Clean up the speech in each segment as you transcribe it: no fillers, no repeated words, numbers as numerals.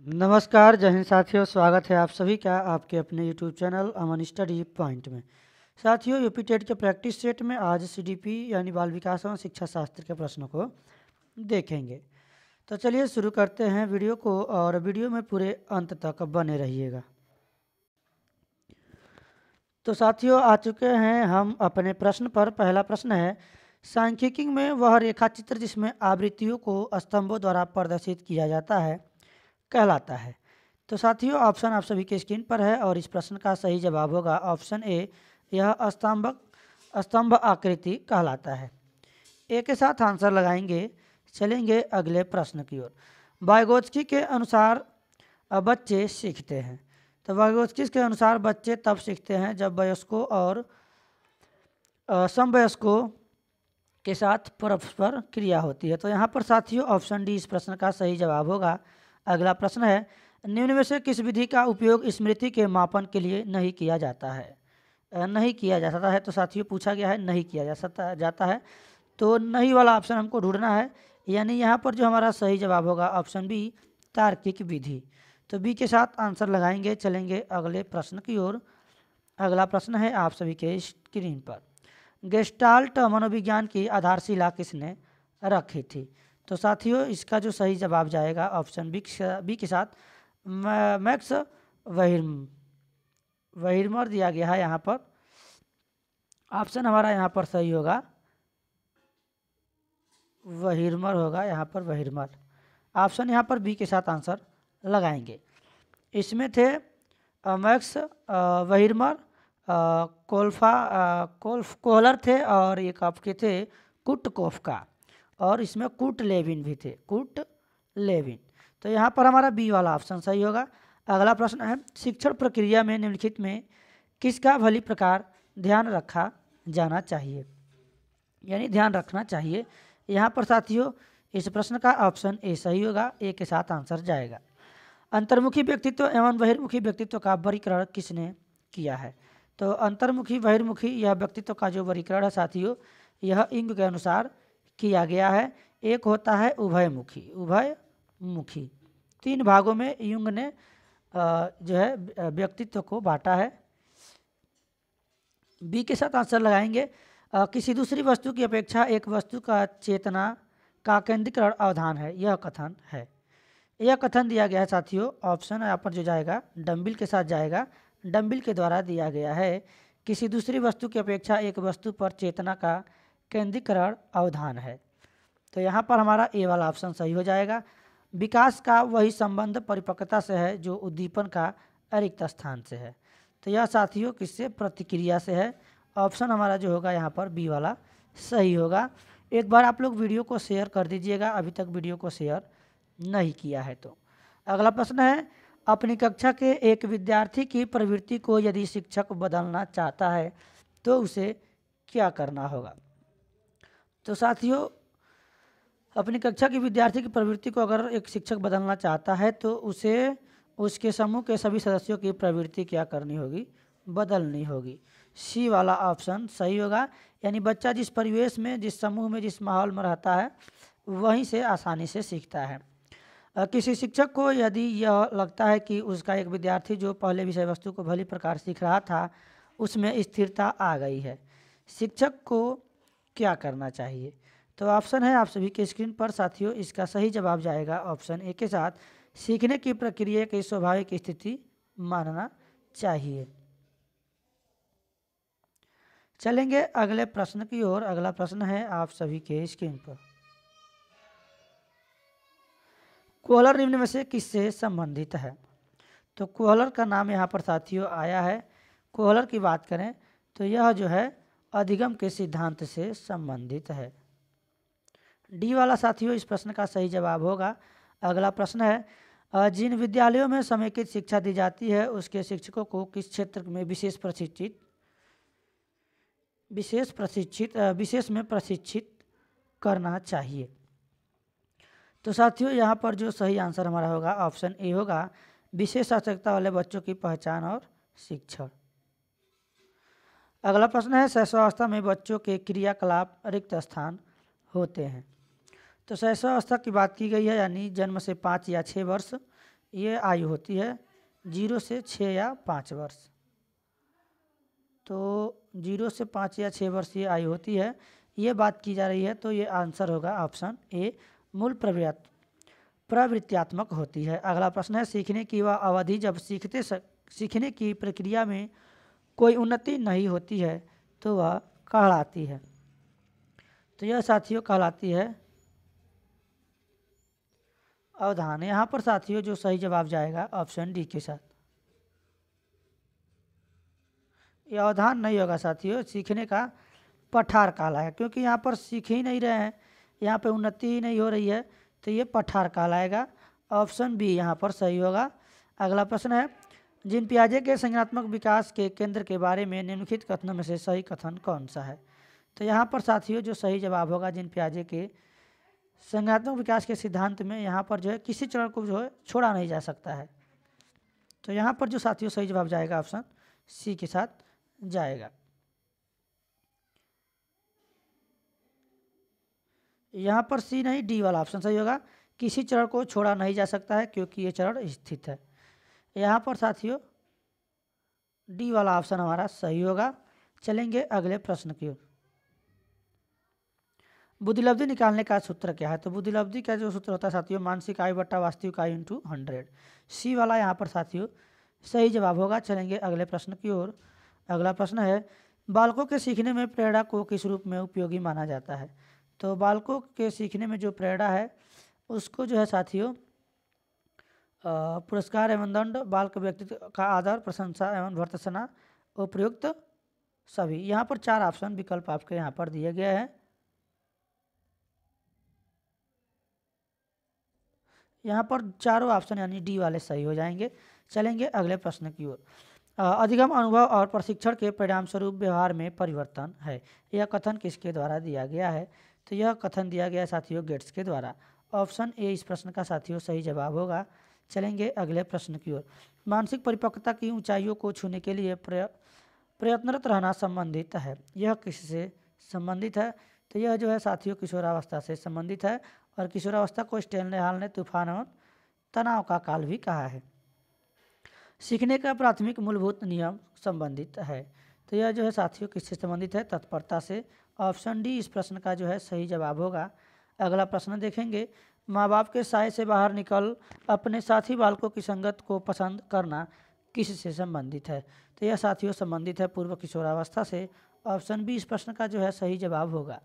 नमस्कार, जय हिंद साथियों। स्वागत है आप सभी का आपके अपने यूट्यूब चैनल अमन स्टडी पॉइंट में। साथियों, यूपी टेट के प्रैक्टिस सेट में आज सीडीपी यानी बाल विकास एवं शिक्षा शास्त्र के प्रश्नों को देखेंगे। तो चलिए शुरू करते हैं वीडियो को, और वीडियो में पूरे अंत तक बने रहिएगा। तो साथियों, आ चुके हैं हम अपने प्रश्न पर। पहला प्रश्न है, सांख्यिकी में वह रेखा चित्र जिसमें आवृत्तियों को स्तंभों द्वारा प्रदर्शित किया जाता है कहलाता है। तो साथियों, ऑप्शन आप सभी के स्क्रीन पर है और इस प्रश्न का सही जवाब होगा ऑप्शन ए, यह स्तंभ आकृति कहलाता है। ए के साथ आंसर लगाएंगे। चलेंगे अगले प्रश्न की ओर। वाइगोत्स्की के अनुसार बच्चे सीखते हैं। तो वाइगोत्स्की के अनुसार बच्चे तब सीखते हैं जब वयस्कों और समवयस्कों के साथ परस्पर क्रिया होती है। तो यहाँ पर साथियों ऑप्शन डी इस प्रश्न का सही जवाब होगा। अगला प्रश्न है, निम्न में से किस विधि का उपयोग स्मृति के मापन के लिए नहीं किया जाता है? नहीं किया जा सकता है। तो साथियों पूछा गया है नहीं किया जाता है। तो नहीं वाला ऑप्शन हमको ढूंढना है, यानी यहाँ पर जो हमारा सही जवाब होगा ऑप्शन बी, तार्किक विधि। तो बी के साथ आंसर लगाएंगे। चलेंगे अगले प्रश्न की ओर। अगला प्रश्न है आप सभी के स्क्रीन पर, गेस्टाल्ट मनोविज्ञान की आधारशिला किसने रखी थी? तो साथियों इसका जो सही जवाब जाएगा ऑप्शन बी के साथ मैक्स वेहिर्मर दिया गया है। यहाँ पर ऑप्शन हमारा यहाँ पर सही होगा, वेहिर्मर होगा। यहाँ पर वेहिर्मर ऑप्शन यहाँ पर बी के साथ आंसर लगाएंगे। इसमें थे मैक्स वेहिर्मर, कोहलर थे, और एक आपके थे कुटकोफ्का, और इसमें कुट लेविन भी थे, कुट लेविन। तो यहाँ पर हमारा बी वाला ऑप्शन सही होगा। अगला प्रश्न है, शिक्षण प्रक्रिया में निम्नलिखित में किसका भली प्रकार ध्यान रखा जाना चाहिए, यानी ध्यान रखना चाहिए? यहाँ पर साथियों इस प्रश्न का ऑप्शन ए सही होगा। ए के साथ आंसर जाएगा। अंतर्मुखी व्यक्तित्व एवं बहिर्मुखी व्यक्तित्व का वर्गीकरण किसने किया है? तो अंतर्मुखी बहिर्मुखी यह व्यक्तित्व का जो वर्गीकरण है साथियों, यह इंग के अनुसार किया गया है। एक होता है उभयमुखी। 3 भागों में युंग ने जो है व्यक्तित्व को बांटा है। बी के साथ आंसर लगाएंगे। किसी दूसरी वस्तु की अपेक्षा एक वस्तु का चेतना का केंद्रीकरण अवधान है, यह कथन है। यह कथन दिया गया है साथियों, ऑप्शन यहाँ पर जो जाएगा डम्बिल के साथ जाएगा। डम्बिल के द्वारा दिया गया है, किसी दूसरी वस्तु की अपेक्षा एक वस्तु पर चेतना का केंद्रीकरण अवधान है। तो यहाँ पर हमारा ए वाला ऑप्शन सही हो जाएगा। विकास का वही संबंध परिपक्वता से है जो उद्दीपन का रिक्त स्थान से है। तो यह साथियों किससे? प्रतिक्रिया से है। ऑप्शन हमारा जो होगा यहाँ पर बी वाला सही होगा। एक बार आप लोग वीडियो को शेयर कर दीजिएगा, अभी तक वीडियो को शेयर नहीं किया है तो। अगला प्रश्न है, अपनी कक्षा के एक विद्यार्थी की प्रवृत्ति को यदि शिक्षक बदलना चाहता है तो उसे क्या करना होगा? तो साथियों अपनी कक्षा की विद्यार्थी की प्रवृत्ति को अगर एक शिक्षक बदलना चाहता है तो उसे उसके समूह के सभी सदस्यों की प्रवृत्ति क्या करनी होगी? बदलनी होगी। सी वाला ऑप्शन सही होगा, यानी बच्चा जिस परिवेश में, जिस समूह में, जिस माहौल में रहता है वहीं से आसानी से सीखता है। किसी शिक्षक को यदि यह लगता है कि उसका एक विद्यार्थी जो पहले विषय वस्तु को भली प्रकार सीख रहा था उसमें स्थिरता आ गई है, शिक्षक को क्या करना चाहिए? तो ऑप्शन है आप सभी के स्क्रीन पर साथियों। इसका सही जवाब जाएगा ऑप्शन ए के साथ, सीखने की प्रक्रिया की स्वाभाविक स्थिति मानना चाहिए। चलेंगे अगले प्रश्न की ओर। अगला प्रश्न है आप सभी के स्क्रीन पर, कोहलर निम्न में से किससे संबंधित है? तो कोहलर का नाम यहाँ पर साथियों आया है। कोहलर की बात करें तो यह जो है अधिगम के सिद्धांत से संबंधित है। डी वाला साथियों इस प्रश्न का सही जवाब होगा। अगला प्रश्न है, जिन विद्यालयों में समेकित शिक्षा दी जाती है उसके शिक्षकों को किस क्षेत्र में विशेष में प्रशिक्षित करना चाहिए? तो साथियों यहाँ पर जो सही आंसर हमारा होगा ऑप्शन ए होगा, विशेष आवश्यकता वाले बच्चों की पहचान और शिक्षण। अगला प्रश्न है, शैशवावस्था में बच्चों के क्रियाकलाप रिक्त स्थान होते हैं। तो शैशवावस्था की बात की गई है, यानी जन्म से 5 या 6 वर्ष ये आयु होती है 0 से 6 या 5 वर्ष। तो 0 से 5 या 6 वर्ष ये आयु होती है, ये बात की जा रही है। तो ये आंसर होगा ऑप्शन ए, मूल प्रवृत्त्यात्मक होती है। अगला प्रश्न है, सीखने की वह अवधि जब सीखने की प्रक्रिया में कोई उन्नति नहीं होती है तो वह कहलाती है। तो यह साथियों कहलाती है अवधान। यहाँ पर साथियों जो सही जवाब जाएगा ऑप्शन डी के साथ। यह अवधान नहीं होगा साथियों, सीखने का पठार कहलाएगा, क्योंकि यहाँ पर सीख ही नहीं रहे हैं, यहाँ पे उन्नति ही नहीं हो रही है, तो ये पठार कहलाएगा। ऑप्शन बी यहाँ पर सही होगा। अगला प्रश्न है, जीन पियाजे के संज्ञानात्मक विकास के केंद्र के बारे में निम्नलिखित कथनों में से सही कथन कौन सा है। तो यहाँ पर साथियों जो सही जवाब होगा, जीन पियाजे के संज्ञानात्मक विकास के सिद्धांत में यहाँ पर जो है किसी चरण को जो है छोड़ा नहीं जा सकता है। तो यहाँ पर जो साथियों सही जवाब जाएगा ऑप्शन सी के साथ जाएगा। यहाँ पर सी नहीं, डी वाला ऑप्शन सही होगा। किसी चरण को छोड़ा नहीं जा सकता है क्योंकि ये चरण स्थित है। यहाँ पर साथियों डी वाला ऑप्शन हमारा सही होगा। चलेंगे अगले प्रश्न की ओर। बुद्धिलब्धि निकालने का सूत्र क्या है। तो बुद्धिलब्धि का जो सूत्र होता है साथियों, मानसिक आयु बट्टा वास्तविक आयु इंटू 100। सी वाला यहाँ पर साथियों सही जवाब होगा। चलेंगे अगले प्रश्न की ओर। अगला प्रश्न है, बालकों के सीखने में प्रेरणा को किस रूप में उपयोगी माना जाता है। तो बालकों के सीखने में जो प्रेरणा है उसको जो है साथियों पुरस्कार एवं दंड, बालक व्यक्तित्व का आदर, प्रशंसा एवं भर्त्सना, उपयुक्त सभी। यहाँ पर 4 ऑप्शन विकल्प आपके यहाँ पर दिए गए हैं। यहाँ पर चारों ऑप्शन यानी डी वाले सही हो जाएंगे। चलेंगे अगले प्रश्न की ओर। अधिगम, अनुभव और प्रशिक्षण के परिणाम स्वरूप व्यवहार में परिवर्तन है। यह कथन किसके द्वारा दिया गया है। तो यह कथन दिया गया है साथियों गेट्स के द्वारा। ऑप्शन ए इस प्रश्न का साथियों सही जवाब होगा। चलेंगे अगले प्रश्न की ओर। मानसिक परिपक्वता की ऊंचाइयों को छूने के लिए प्रयत्नरत रहना संबंधित है। यह किससे संबंधित है। तो यह जो है साथियों किशोरावस्था से संबंधित है, और किशोरावस्था को स्टैनले हॉल ने तूफान और तनाव का काल भी कहा है। सीखने का प्राथमिक मूलभूत नियम संबंधित है। तो यह जो है साथियों किससे संबंधित है, तत्परता से। ऑप्शन डी इस प्रश्न का जो है सही जवाब होगा। अगला प्रश्न देखेंगे, माँ बाप के साय से बाहर निकल अपने साथी बालकों की संगत को पसंद करना किससे संबंधित है। तो यह साथियों संबंधित है पूर्व किशोरावस्था से। ऑप्शन बी इस प्रश्न का जो है सही जवाब होगा।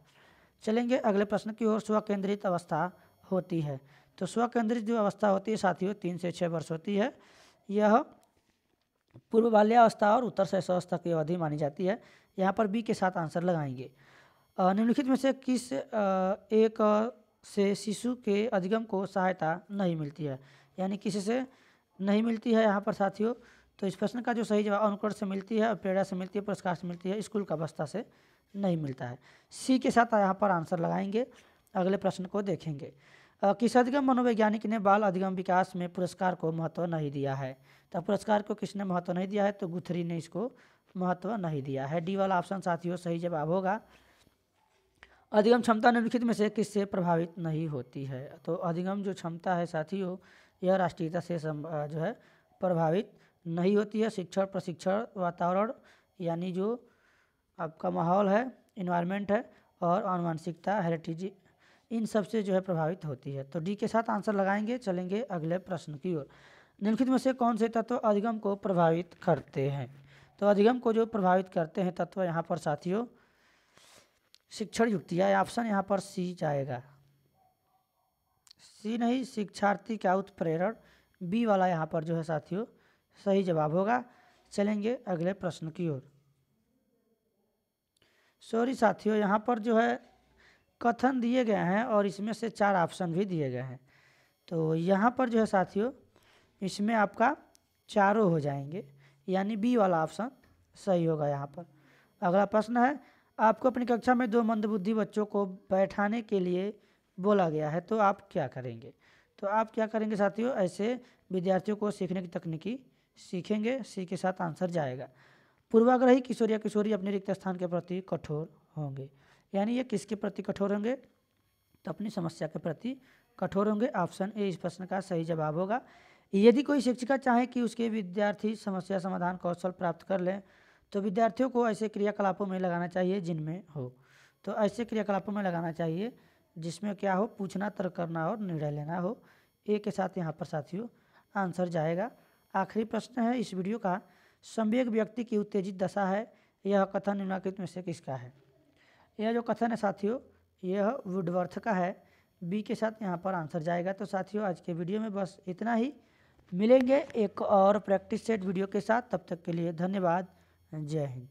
चलेंगे अगले प्रश्न की ओर। स्वकेंद्रित अवस्था होती है। तो स्वकेंद्रित जो अवस्था होती है साथियों 3 से 6 वर्ष होती है। यह पूर्व बाल्यावस्था और उत्तर शैशवावस्था की अवधि मानी जाती है। यहाँ पर बी के साथ आंसर लगाएंगे। निम्नलिखित में से किस एक से शिशु के अधिगम को सहायता नहीं मिलती है, यानी किसी से नहीं मिलती है यहाँ पर साथियों। तो इस प्रश्न का जो सही जवाब अनुकरण से मिलती है, प्रेरणा से मिलती है, पुरस्कार से मिलती है, स्कूल का अवस्था से नहीं मिलता है। सी के साथ यहाँ पर आंसर लगाएंगे। अगले प्रश्न को देखेंगे। किस अधिगम मनोवैज्ञानिक ने बाल अधिगम विकास में पुरस्कार को महत्व नहीं दिया है। तो पुरस्कार को किसने महत्व नहीं दिया है। तो गुथरी ने इसको महत्व नहीं दिया है। डी वाला ऑप्शन साथियों सही जवाब होगा। अधिगम क्षमता निम्नलिखित में से किससे प्रभावित नहीं होती है। तो अधिगम जो क्षमता है साथियों यह राष्ट्रीयता से जो है प्रभावित नहीं होती है। शिक्षण, प्रशिक्षण, वातावरण यानी जो आपका माहौल है, इन्वायरमेंट है, और आनुवंशिकता, हेरिटेज, इन सब से जो है प्रभावित होती है। तो डी के साथ आंसर लगाएंगे। चलेंगे अगले प्रश्न की ओर। निम्नलिखित में से कौन से तत्व अधिगम को प्रभावित करते हैं। तो अधिगम को जो प्रभावित करते हैं तत्व यहाँ पर साथियों शिक्षण युक्तियाँ। ऑप्शन यहाँ पर सी जाएगा। सी नहीं, शिक्षार्थी का उत्प्रेरण, बी वाला यहाँ पर जो है साथियों सही जवाब होगा। चलेंगे अगले प्रश्न की ओर। सॉरी साथियों यहाँ पर जो है कथन दिए गए हैं और इसमें से 4 ऑप्शन भी दिए गए हैं। तो यहाँ पर जो है साथियों इसमें आपका चारों हो जाएंगे, यानी बी वाला ऑप्शन सही होगा यहाँ पर। अगला प्रश्न है, आपको अपनी कक्षा में 2 मंदबुद्धि बच्चों को बैठाने के लिए बोला गया है, तो आप क्या करेंगे। तो आप क्या करेंगे साथियों, ऐसे विद्यार्थियों को सीखने की तकनीकी सीखेंगे। सी के साथ आंसर जाएगा। पूर्वाग्रही किशोर या किशोरी अपने रिक्त स्थान के प्रति कठोर होंगे, यानी ये किसके प्रति कठोर होंगे। तो अपनी समस्या के प्रति कठोर होंगे। ऑप्शन ए इस प्रश्न का सही जवाब होगा। यदि कोई शिक्षिका चाहे कि उसके विद्यार्थी समस्या समाधान कौशल प्राप्त कर लें तो विद्यार्थियों को ऐसे क्रियाकलापों में लगाना चाहिए जिनमें हो। तो ऐसे क्रियाकलापों में लगाना चाहिए जिसमें क्या हो, पूछना, तर्क करना और निर्णय लेना हो। ए के साथ यहाँ पर साथियों आंसर जाएगा। आखिरी प्रश्न है इस वीडियो का, संवेग व्यक्ति की उत्तेजित दशा है, यह कथन निम्नलिखित में से किसका है? यह जो कथन है साथियों यह वुडवर्थ का है। बी के साथ यहाँ पर आंसर जाएगा। तो साथियों आज के वीडियो में बस इतना ही, मिलेंगे एक और प्रैक्टिस सेट वीडियो के साथ, तब तक के लिए धन्यवाद। जय हिंद।